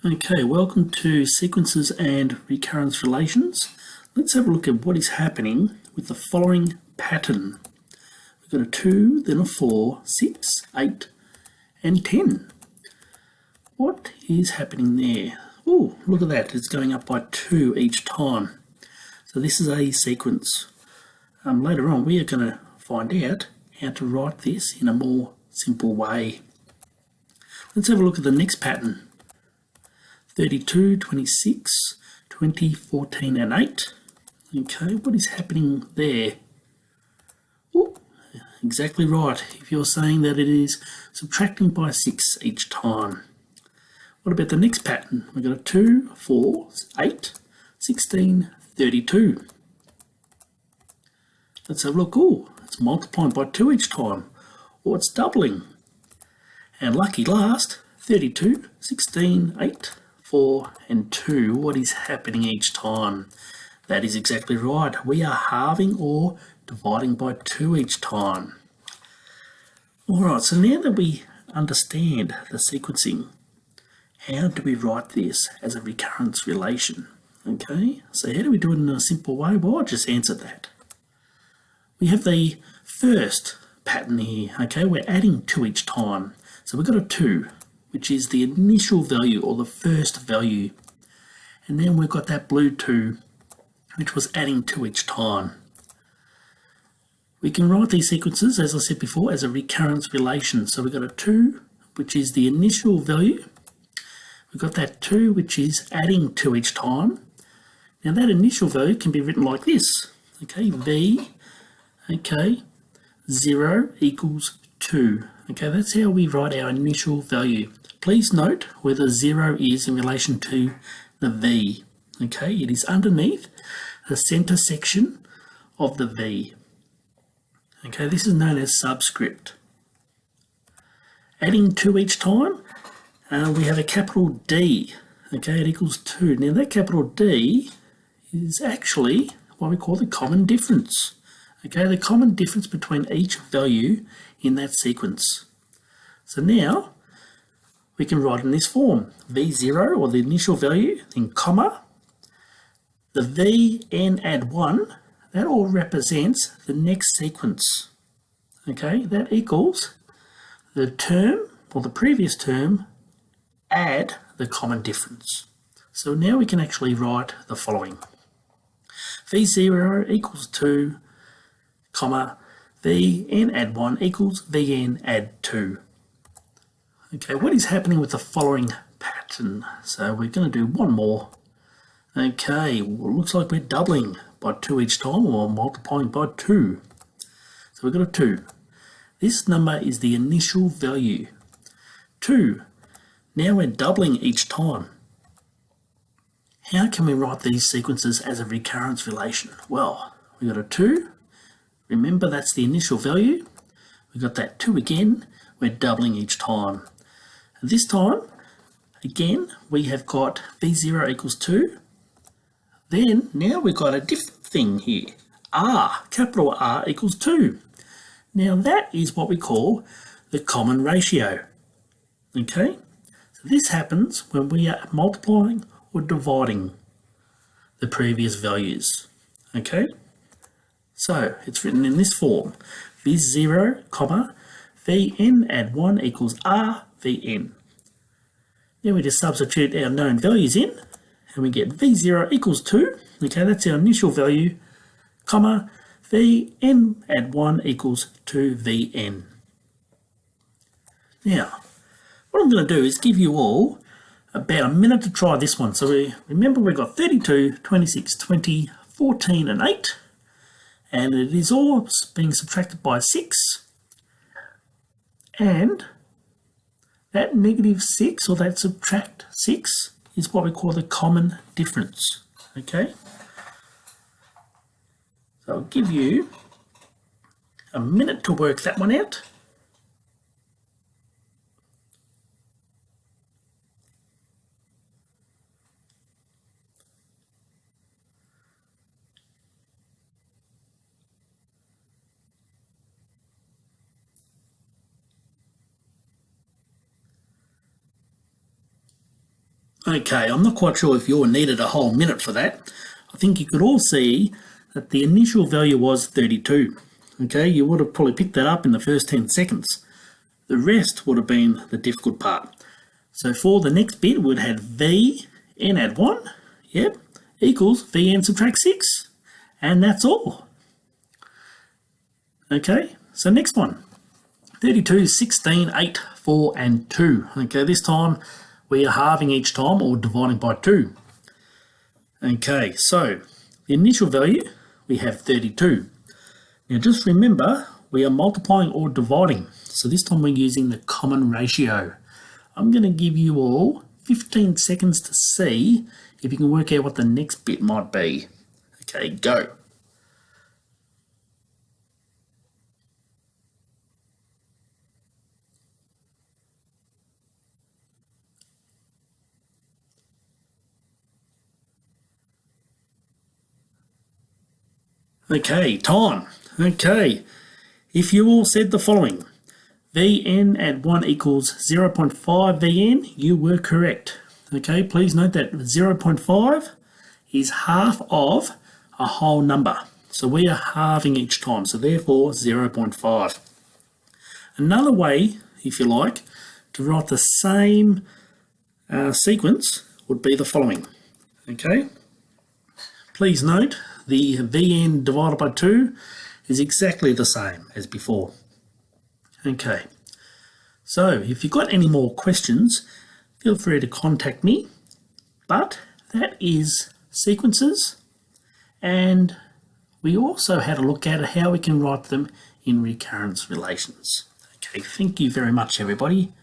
Okay, welcome to sequences and recurrence relations. Let's have a look at what is happening with the following pattern. We've got a 2, then a 4, 6, 8 and 10. What is happening there? Oh, look at that, it's going up by 2 each time. So this is a sequence. Later on we are going to find out how to write this in a more simple way. Let's have a look at the next pattern. 32, 26, 20, 14 and 8. Okay, what is happening there? Ooh, exactly right, if you're saying that it is subtracting by 6 each time. What about the next pattern? We've got a 2, 4, 8, 16, 32. Let's have a look. Oh, it's multiplying by 2 each time, or it's doubling. And lucky last, 32, 16, 8, 4 and 2. What is happening each time? That is exactly right. We are halving or dividing by 2 each time. Alright, so now that we understand the sequencing, how do we write this as a recurrence relation? Okay, so how do we do it in a simple way? Well, I'll just answer that. We have the first pattern here. Okay, we're adding 2 each time. So we've got a 2, which is the initial value or the first value. And then we've got that blue 2, which was adding 2 each time. We can write these sequences, as I said before, as a recurrence relation. So we've got a 2, which is the initial value. We've got that 2, which is adding 2 each time. Now that initial value can be written like this. Okay, V, okay, 0 equals 2. Okay, that's how we write our initial value. Please note where the 0 is in relation to the V. Okay, it is underneath the center section of the V. Okay, this is known as subscript. Adding 2 each time, we have a capital D. Okay, it equals 2. Now that capital D is actually what we call the common difference. Okay, the common difference between each value in that sequence. So now we can write in this form, V0 or the initial value, then comma, the Vn add 1, that all represents the next sequence. Okay, that equals the term or the previous term add the common difference. So now we can actually write the following. V0 equals 2, comma, Vn add 1 equals Vn add 2. Okay, what is happening with the following pattern? So we're going to do one more. Okay, well, looks like we're doubling by 2 each time or multiplying by 2. So we've got a 2. This number is the initial value. 2. Now we're doubling each time. How can we write these sequences as a recurrence relation? Well, we've got a 2. Remember, that's the initial value. We've got that 2 again. We're doubling each time. And this time, again, we have got V0 equals 2. Then, now we've got a different thing here. R, capital R equals 2. Now that is what we call the common ratio. Okay? So this happens when we are multiplying or dividing the previous values. Okay? So it's written in this form. V0, comma, Vn add 1 equals R Vn. Then we just substitute our known values in and we get V0 equals 2. Okay, that's our initial value, comma, Vn add 1 equals 2Vn. Now, what I'm going to do is give you all about a minute to try this one. So remember we've got 32, 26, 20, 14 and 8. And it is all being subtracted by 6. And that negative 6 or that subtract 6 is what we call the common difference. Okay? So I'll give you a minute to work that one out. Okay, I'm not quite sure if you all needed a whole minute for that. I think you could all see that the initial value was 32. Okay, you would have probably picked that up in the first 10 seconds. The rest would have been the difficult part. So for the next bit, we'd had v n add 1, yep, equals vn subtract 6, and that's all. Okay, so next one, 32, 16, 8, 4, and 2. Okay, this time we are halving each time or dividing by 2. Okay, so the initial value, we have 32. Now just remember, we are multiplying or dividing. So this time we're using the common ratio. I'm going to give you all 15 seconds to see if you can work out what the next bit might be. Okay, go. Okay, time. Okay, if you all said the following, Vn add 1 equals 0.5 Vn, you were correct. Okay, please note that 0.5 is half of a whole number. So we are halving each time, so therefore 0.5. Another way, if you like, to write the same sequence would be the following. Okay, please note the Vn divided by 2 is exactly the same as before. Okay, so if you've got any more questions, feel free to contact me, but that is sequences, and we also had a look at how we can write them in recurrence relations. Okay, thank you very much everybody.